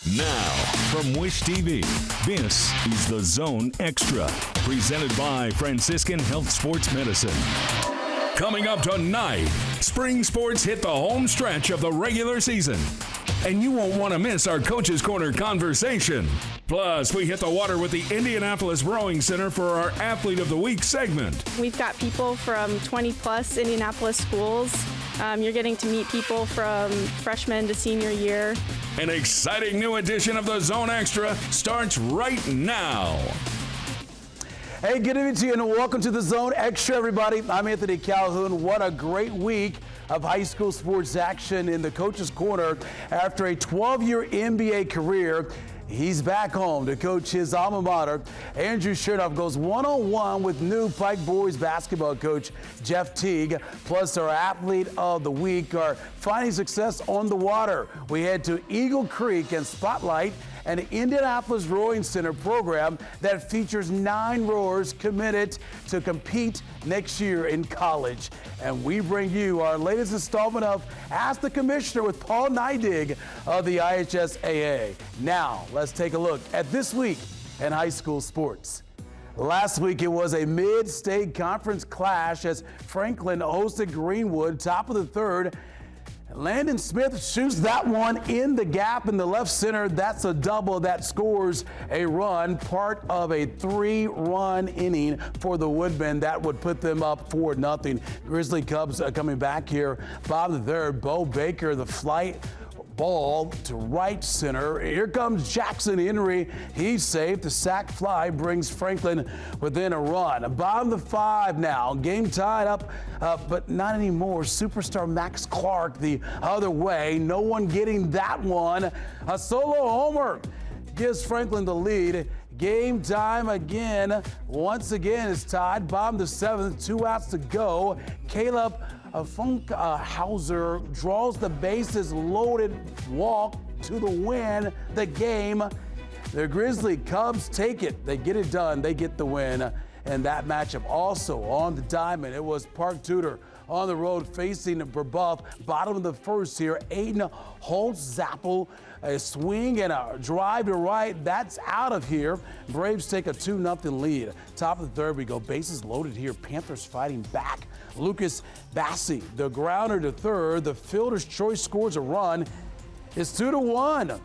Now, from Wish TV, this is The Zone Extra, presented by Franciscan Health Sports Medicine. Coming up tonight, spring sports hit the home stretch of the regular season. And you won't want to miss our Coach's Corner conversation. Plus, we hit the water with the Indianapolis Rowing Center for our Athlete of the Week segment. We've got people from 20-plus Indianapolis schools. You're getting to meet people from freshman to senior year. An exciting new edition of The Zone Extra starts right now. Hey, good evening to you, and welcome to The Zone Extra, everybody. I'm Anthony Calhoun. What a great week of high school sports action in the Coach's Corner. After a 12-year NBA career, he's back home to coach his alma mater. Andrew Chernoff goes one-on-one with new Pike Boys basketball coach Jeff Teague. Plus, our Athlete of the Week are finding success on the water. We head to Eagle Creek and spotlight an Indianapolis Rowing Center program that features 9 rowers committed to compete next year in college. And we bring you our latest installment of Ask the Commissioner with Paul Neidig of the IHSAA. Now, let's take a look at this week in high school sports. Last week, it was a mid-state conference clash as Franklin hosted Greenwood, top of the third. Landon Smith shoots that one in the gap in the left center. That's a double that scores a run, part of a 3-run inning for the Woodmen. That would put them up 4-0. Grizzly Cubs coming back here. Bottom of the third, Bo Baker, the flight ball to right center. Here comes Jackson Henry. He's safe. The sac fly brings Franklin within a run. Bottom of the 5 now. Game tied up, but not anymore. Superstar Max Clark the other way. No one getting that one. A solo homer gives Franklin the lead. Game time again. Once again, it's tied. Bottom of the 7th. 2 outs to go. Caleb Funkhauser draws the bases loaded walk to the win the game. The Grizzly Cubs take it. They get it done. They get the win. And that matchup also on the diamond. It was Park Tudor on the road facing Brebeuf. Bottom of the first here. Aiden Holtz-Zappel. A swing and a drive to right. That's out of here. Braves take a 2-0 lead. Top of the third we go. Bases loaded here. Panthers fighting back. Lucas Bassi, the grounder to third. The fielder's choice scores a run. It's 2-1.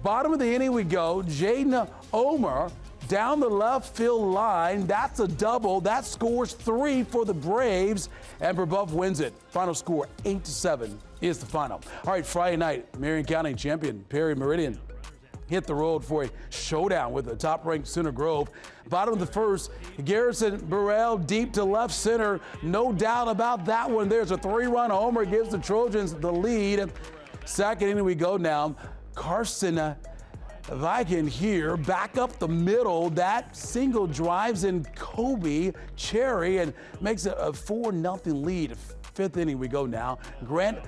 Bottom of the inning we go. Jaden Omer down the left field line. That's a double. That scores 3 for the Braves. And Brebeuf wins it. Final score 8-7 is the final. All right, Friday night, Marion County champion Perry Meridian hit the road for a showdown with the top-ranked Center Grove. Bottom of the first, Garrison Burrell deep to left center. No doubt about that one. There's a 3-run homer, gives the Trojans the lead. Second inning we go now. Carson Viking here, back up the middle. That single drives in Kobe Cherry and makes it a 4-0 lead. Fifth inning we go now. Grant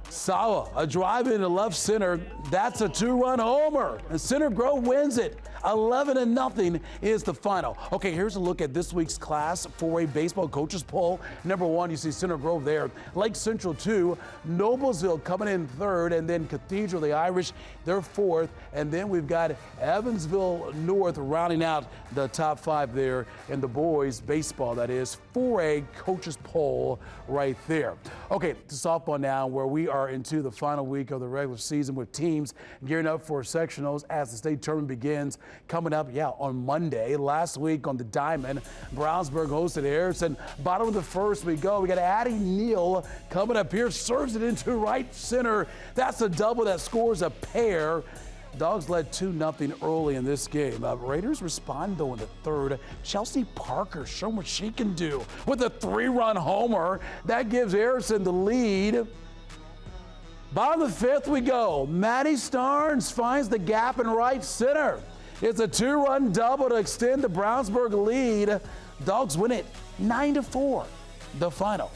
Sawa, a drive into left center. That's a 2-run homer. And Center Grove wins it. 11-0 is the final. Okay, here's a look at this week's Class 4A baseball coaches poll. Number 1, you see Center Grove there. Lake Central 2, Noblesville coming in 3rd, and then Cathedral, the Irish, they're 4th. And then we've got Evansville North rounding out the top 5 there in the boys baseball, that is 4A coaches poll right there. Okay, to softball now, where we are into the final week of the regular season with teams gearing up for sectionals as the state tournament begins. Coming up, on Monday. Last week on the diamond, Brownsburg hosted Harrison. Bottom of the first we go. We got Addie Neal coming up here, serves it into right center. That's a double that scores a pair. Dogs led 2-0 early in this game. Raiders respond though in the third. Chelsea Parker showing what she can do with a 3-run homer. That gives Harrison the lead. Bottom of the 5th we go. Maddie Starnes finds the gap in right center. It's a 2-run double to extend the Brownsburg lead. Dogs win it 9-4, the final.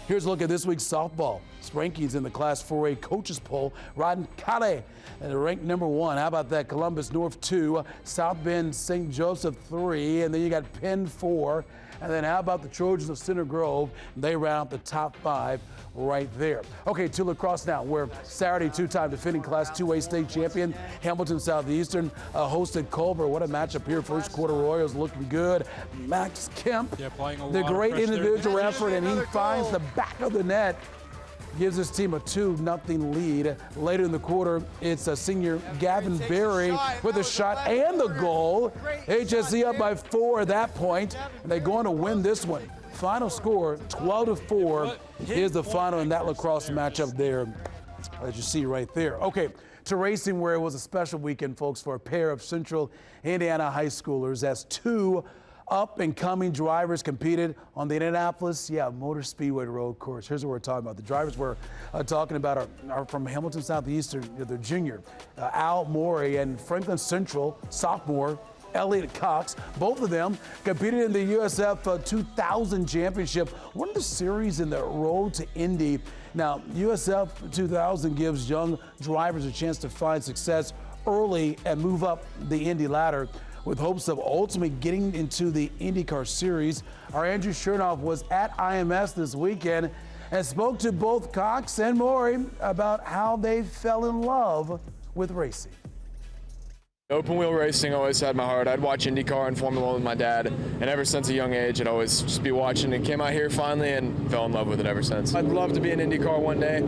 Here's a look at this week's softball. rankings in the Class 4A coaches poll. Roncalli ranked number 1. How about that? Columbus North 2, South Bend St. Joseph 3, and then you got Penn 4. And then how about the Trojans of Center Grove? They round out the top 5 right there. Okay, to lacrosse now, where Saturday two-time defending Class 2A state champion Hamilton Southeastern hosted Culver. What a matchup here. First quarter Royals looking good. Max Kemp, the great individual effort, and he finds the back of the net. Gives his team a 2-0 lead. Later in the quarter, it's a senior Gavin Berry with a shot and the goal. HSE up by 4 at that point, and they're going to win this one. Final score, 12-4 is the final in that lacrosse matchup there, as you see right there. Okay, to racing, where it was a special weekend, folks, for a pair of Central Indiana high schoolers as 2 up-and-coming drivers competed on the Indianapolis Motor Speedway road course. Here's what we're talking about. The drivers we're talking about are from Hamilton Southeastern, the junior, Al Morey, and Franklin Central, sophomore, Elliott Cox. Both of them competed in the USF 2000 Championship, one of the series in the road to Indy. Now, USF 2000 gives young drivers a chance to find success early and move up the Indy ladder, with hopes of ultimately getting into the IndyCar Series. Our Andrew Chernoff was at IMS this weekend and spoke to both Cox and Morey about how they fell in love with racing. Open wheel racing always had my heart. I'd watch IndyCar and Formula 1 with my dad, and ever since a young age, I'd always just be watching, and came out here finally and fell in love with it ever since. I'd love to be in IndyCar one day.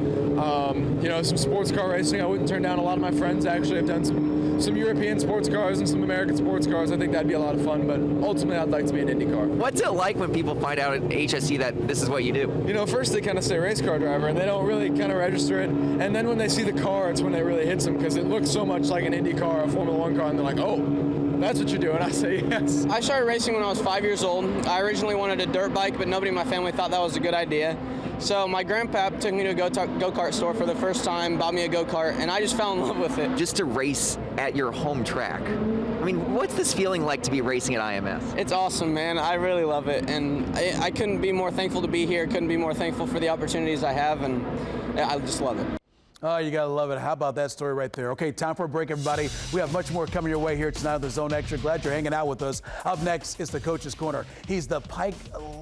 Some sports car racing, I wouldn't turn down. A lot of my friends actually have done some European sports cars and some American sports cars. I think that'd be a lot of fun, but ultimately I'd like to be in IndyCar. What's it like when people find out at HSE that this is what you do? First they kind of say race car driver, and they don't really kind of register it. And then when they see the car, it's when it really hits them, because it looks so much like an Indy car, a Formula 1 car, and they're like, oh, that's what you're doing. I say yes. I started racing when I was 5 years old. I originally wanted a dirt bike, but nobody in my family thought that was a good idea. So my grandpa took me to a go-kart store for the first time, bought me a go-kart, and I just fell in love with it. Just to race at your home track. I mean, what's this feeling like to be racing at IMS? It's awesome, man. I really love it, and I couldn't be more thankful to be here. Couldn't be more thankful for the opportunities I have, and I just love it. Oh, you got to love it. How about that story right there? Okay, time for a break, everybody. We have much more coming your way here tonight on the Zone Extra. Glad you're hanging out with us. Up next is the Coach's Corner. He's the Pike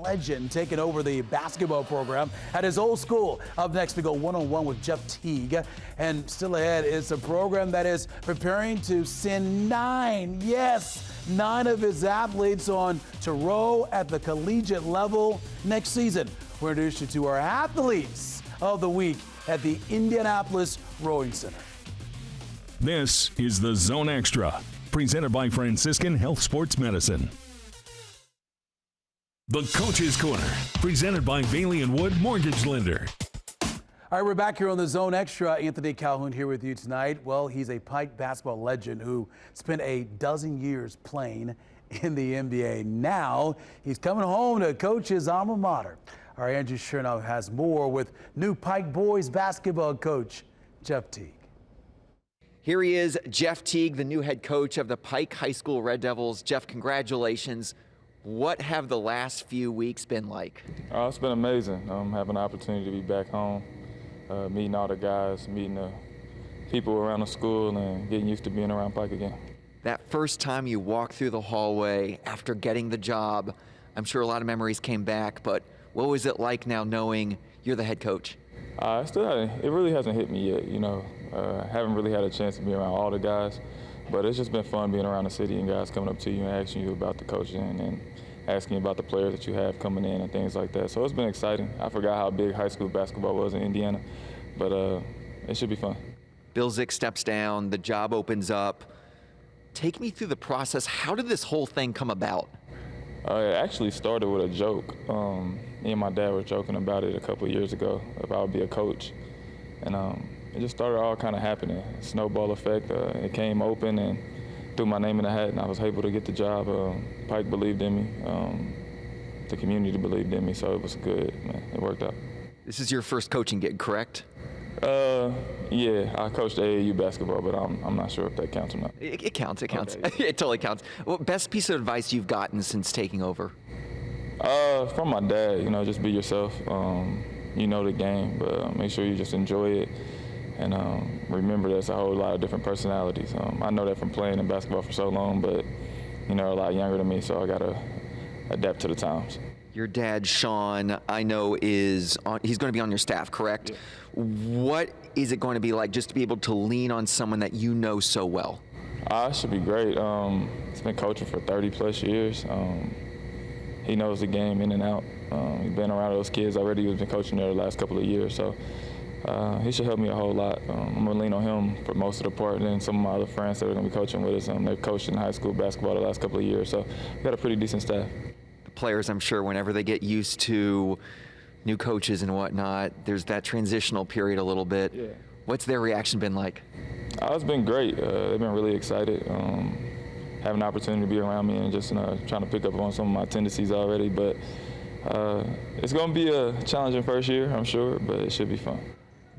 legend, taking over the basketball program at his old school. Up next, we go one-on-one with Jeff Teague. And still ahead is a program that is preparing to send 9 of his athletes on to row at the collegiate level next season. We're introducing you to our athletes of the week at the Indianapolis Rowing Center. This is the Zone Extra, presented by Franciscan Health Sports Medicine. The Coach's Corner, presented by Bailey & Wood Mortgage Lender. All right, we're back here on the Zone Extra. Anthony Calhoun here with you tonight. Well, he's a Pike basketball legend who spent a dozen years playing in the NBA. Now he's coming home to coach his alma mater. Our Andrew Chernoff has more with new Pike boys basketball coach, Jeff Teague. Here he is, Jeff Teague, the new head coach of the Pike High School Red Devils. Jeff, congratulations. What have the last few weeks been like? It's been amazing. Having an opportunity to be back home, meeting all the guys, meeting the people around the school, and getting used to being around Pike again. That first time you walked through the hallway after getting the job, I'm sure a lot of memories came back, but what was it like now knowing you're the head coach? It really hasn't hit me yet, haven't really had a chance to be around all the guys, but it's just been fun being around the city and guys coming up to you and asking you about the coaching and asking you about the players that you have coming in and things like that. So it's been exciting. I forgot how big high school basketball was in Indiana, but it should be fun. Bill Zick steps down, the job opens up. Take me through the process. How did this whole thing come about? It actually started with a joke. Me and my dad were joking about it a couple of years ago, if I would be a coach. And it just started all kind of happening. Snowball effect. It came open and threw my name in the hat, and I was able to get the job. Pike believed in me. The community believed in me, so it was good, man. It worked out. This is your first coaching gig, correct? Yeah, I coached AAU basketball, but I'm not sure if that counts or not. It counts. Okay. It totally counts. Well, best piece of advice you've gotten since taking over? From my dad, just be yourself. you know the game, but make sure you just enjoy it. And remember, there's a whole lot of different personalities. I know that from playing in basketball for so long, but a lot younger than me, so I got to adapt to the times. Your dad, Sean, I know he's going to be on your staff, correct? Yeah. What is it going to be like just to be able to lean on someone that you know so well? It should be great. He's been coaching for 30-plus years. He knows the game in and out. He's been around those kids already. He's been coaching there the last couple of years, so he should help me a whole lot. I'm going to lean on him for most of the part, and then some of my other friends that are going to be coaching with us. They've coached in high school basketball the last couple of years, so we've got a pretty decent staff. The players, I'm sure, whenever they get used to new coaches and whatnot, there's that transitional period a little bit. Yeah. What's their reaction been like? It's been great. They've been really excited. Having an opportunity to be around me and just trying to pick up on some of my tendencies already. But it's going to be a challenging first year, I'm sure, but it should be fun.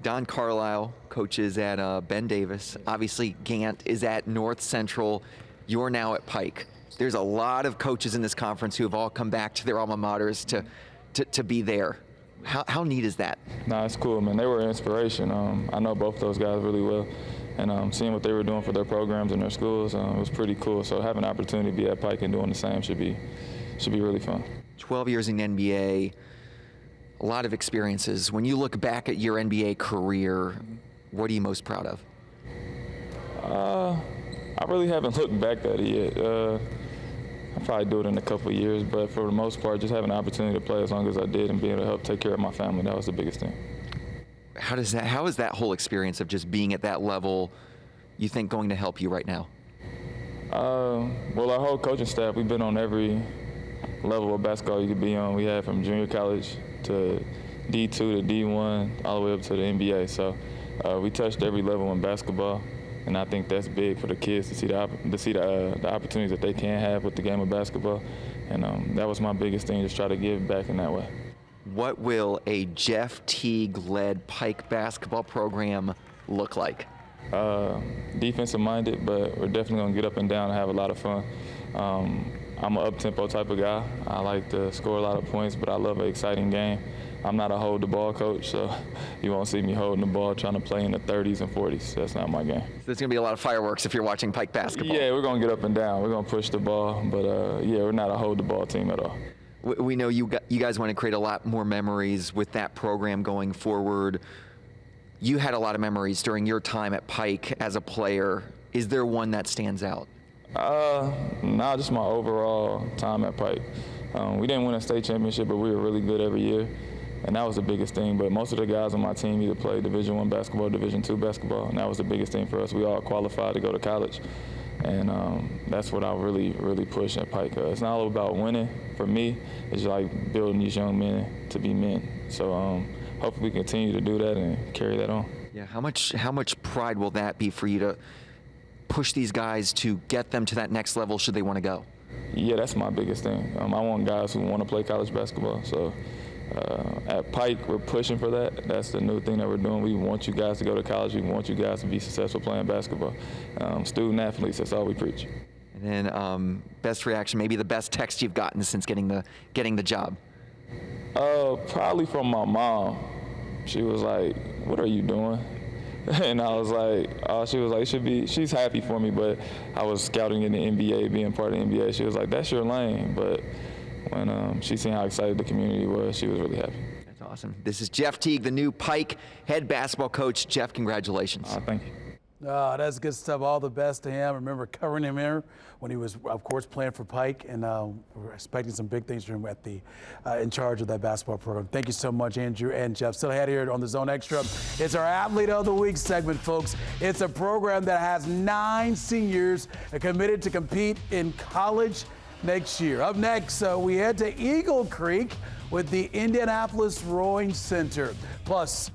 Don Carlisle coaches at Ben Davis. Obviously, Gant is at North Central. You're now at Pike. There's a lot of coaches in this conference who have all come back to their alma maters to be there. How neat is that? Nah, it's cool, man. They were an inspiration. I know both those guys really well, and seeing what they were doing for their programs and their schools was pretty cool. So having an opportunity to be at Pike and doing the same should be really fun. 12 years in the NBA, a lot of experiences. When you look back at your NBA career, what are you most proud of? I really haven't looked back at it yet. I'll probably do it in a couple of years, but for the most part, just having the opportunity to play as long as I did and being able to help take care of my family, that was the biggest thing. How is that whole experience of just being at that level, you think, going to help you right now? Well, our whole coaching staff, we've been on every level of basketball you could be on. We had from junior college to D2 to D1, all the way up to the NBA. So we touched every level in basketball. And I think that's big for the kids to see the opportunities that they can have with the game of basketball. And that was my biggest thing, just try to give back in that way. What will a Jeff Teague-led Pike basketball program look like? Defensive-minded, but we're definitely going to get up and down and have a lot of fun. I'm an up-tempo type of guy. I like to score a lot of points, but I love an exciting game. I'm not a hold-the-ball coach, so you won't see me holding the ball trying to play in the 30s and 40s. That's not my game. So there's going to be a lot of fireworks if you're watching Pike basketball. Yeah, we're going to get up and down. We're going to push the ball, but, yeah, we're not a hold-the-ball team at all. We know you guys want to create a lot more memories with that program going forward. You had a lot of memories during your time at Pike as a player. Is there one that stands out? Nah, just my overall time at Pike. We didn't win a state championship, but we were really good every year. And that was the biggest thing. But most of the guys on my team either played Division I basketball, Division II basketball, and that was the biggest thing for us. We all qualified to go to college. And that's what I really, really push at Pike. It's not all about winning. For me, it's like building these young men to be men. So hopefully we continue to do that and carry that on. Yeah, how much pride will that be for you to push these guys to get them to that next level should they want to go? Yeah, that's my biggest thing. I want guys who want to play college basketball. So at Pike, we're pushing for that. That's the new thing that we're doing. We want you guys to go to college. We want you guys to be successful playing basketball. Student athletes, that's all we preach. And then best reaction, maybe the best text you've gotten since getting the job? Probably from my mom. She was like, "What are you doing?" And I was like, she was like, she's happy for me, but I was scouting in the NBA, being part of the NBA. She was like, "That's your lane." But when she seen how excited the community was, she was really happy. That's awesome. This is Jeff Teague, the new Pike head basketball coach. Jeff, congratulations. Thank you. That's good stuff. All the best to him. I remember covering him here when he was, of course, playing for Pike, and we're expecting some big things from him at the in charge of that basketball program. Thank you so much, Andrew and Jeff. Still ahead here on the Zone Extra. It's our Athlete of the Week segment, folks. It's a program that has 9 seniors committed to compete in college next year. Up next, we head to Eagle Creek with the Indianapolis Rowing Center. Plus,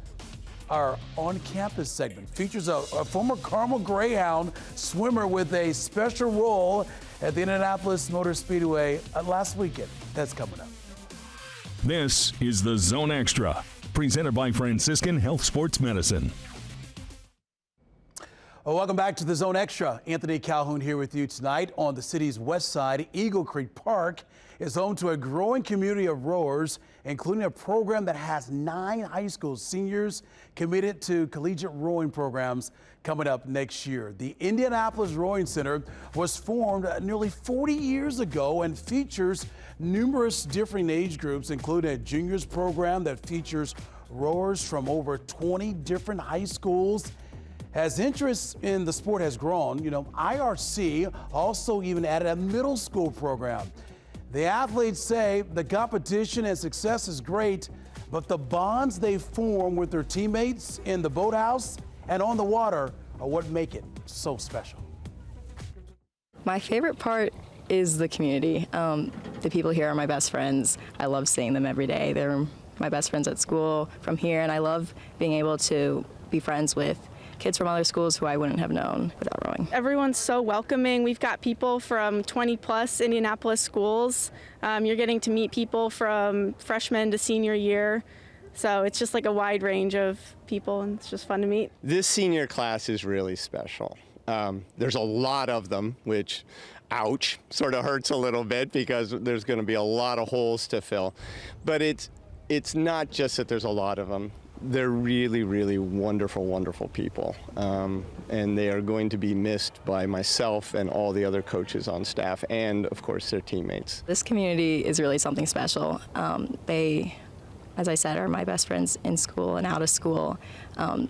our on-campus segment features a former Carmel Greyhound swimmer with a special role at the Indianapolis Motor Speedway last weekend. That's coming up. This is the Zone Extra, presented by Franciscan Health Sports Medicine. Well, welcome back to the Zone Extra. Anthony Calhoun here with you tonight. On the city's west side, Eagle Creek Park is home to a growing community of rowers, including a program that has 9 high school seniors committed to collegiate rowing programs coming up next year. The Indianapolis Rowing Center was formed nearly 40 years ago and features numerous different age groups, including a juniors program that features rowers from over 20 different high schools. As interest in the sport has grown, IRC also even added a middle school program. The athletes say the competition and success is great, but the bonds they form with their teammates in the boathouse and on the water are what make it so special. My favorite part is the community. The people here are my best friends. I love seeing them every day. They're my best friends at school from here, and I love being able to be friends with kids from other schools who I wouldn't have known without rowing. Everyone's so welcoming. We've got people from 20 plus Indianapolis schools. You're getting to meet people from freshman to senior year. So it's just like a wide range of people, and it's just fun to meet. This senior class is really special. There's a lot of them, which, ouch, sort of hurts a little bit because there's going to be a lot of holes to fill. But it's not just that there's a lot of them. They're really, really wonderful, wonderful people. And they are going to be missed by myself and all the other coaches on staff and, of course, their teammates. This community is really something special. They, as I said, are my best friends in school and out of school.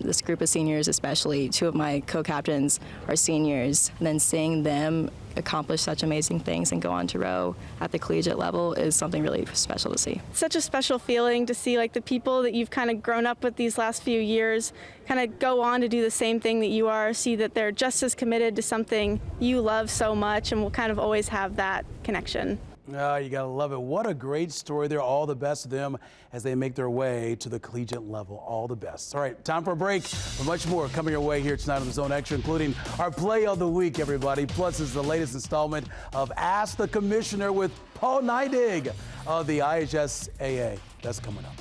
This group of seniors especially, 2 of my co-captains are seniors. And then seeing them accomplish such amazing things and go on to row at the collegiate level is something really special to see. Such a special feeling to see like the people that you've kind of grown up with these last few years kind of go on to do the same thing that you are, see that they're just as committed to something you love so much, and will kind of always have that connection. Oh, you gotta love it. What a great story. They're all the best of them as they make their way to the collegiate level. All the best. All right, time for a break. But much more coming your way here tonight on the Zone Extra, including our play of the week, everybody. Plus, is the latest installment of Ask the Commissioner with Paul Neidig of the IHSAA. That's coming up.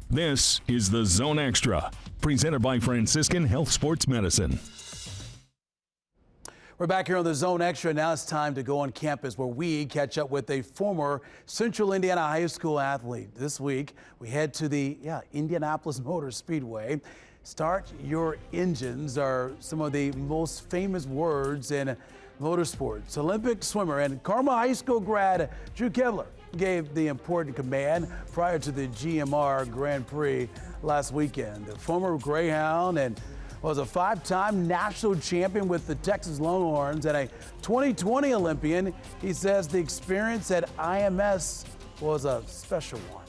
This is the Zone Extra, presented by Franciscan Health Sports Medicine. We're back here on the Zone Extra. Now it's time to go on campus where we catch up with a former Central Indiana High School athlete. This week, we head to the Indianapolis Motor Speedway. Start your engines are some of the most famous words in motorsports. Olympic swimmer and Carmel High School grad Drew Kevler gave the important command prior to the GMR Grand Prix last weekend. The former Greyhound and was a 5-time national champion with the Texas Longhorns and a 2020 Olympian. He says the experience at IMS was a special one.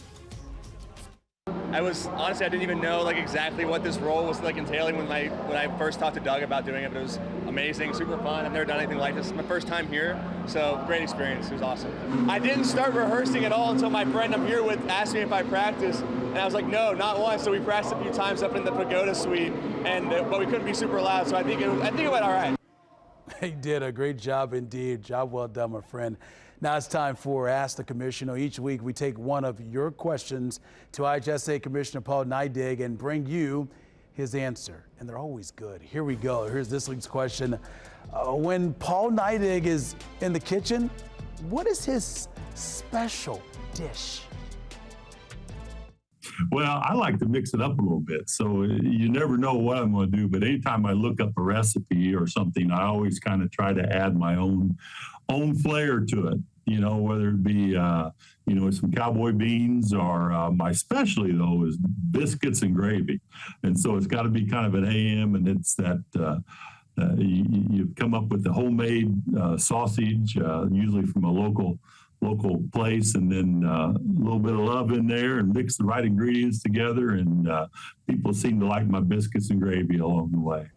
Honestly, I didn't even know exactly what this role was entailing when I first talked to Doug about doing it, but it was amazing, super fun. I've never done anything like this. It's my first time here, so great experience. It was awesome. I didn't start rehearsing at all until my friend I'm here with asked me if I practiced, and I was like, no, not once. So we practiced a few times up in the Pagoda Suite, but we couldn't be super loud, so I think it went all right. He did a great job indeed. Job well done, my friend. Now it's time for Ask the Commissioner. Each week we take one of your questions to IHSA Commissioner Paul Neidig and bring you his answer. And they're always good. Here we go. Here's this week's question. When Paul Neidig is in the kitchen, what is his special dish? Well, I like to mix it up a little bit. So you never know what I'm going to do. But anytime I look up a recipe or something, I always kind of try to add my own flair to it. Whether it be, some cowboy beans or my specialty, though, is biscuits and gravy. And so it's got to be kind of an AM, and it's that you come up with the homemade sausage, usually from a local place, and then a little bit of love in there and mix the right ingredients together. And people seem to like my biscuits and gravy along the way.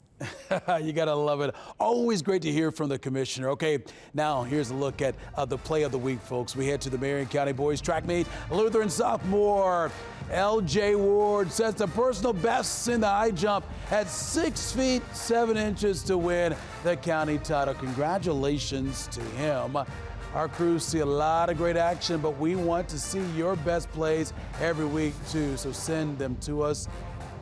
You got to love it. Always great to hear from the commissioner. Okay, now here's a look at the play of the week, folks. We head to the Marion County boys track meet. Lutheran sophomore L.J. Ward sets the personal bests in the high jump at 6 feet 7 inches to win the county title. Congratulations to him. Our crews see a lot of great action, but we want to see your best plays every week too, so send them to us.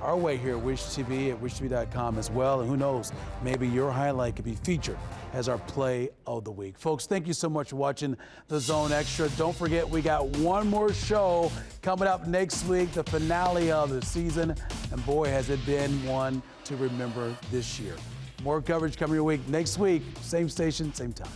our way here at Wish TV, at wishtv.com as well. And who knows, maybe your highlight could be featured as our play of the week. Folks, thank you so much for watching The Zone Extra. Don't forget, we got one more show coming up next week, the finale of the season. And boy, has it been one to remember this year. More coverage coming your week next week, same station, same time.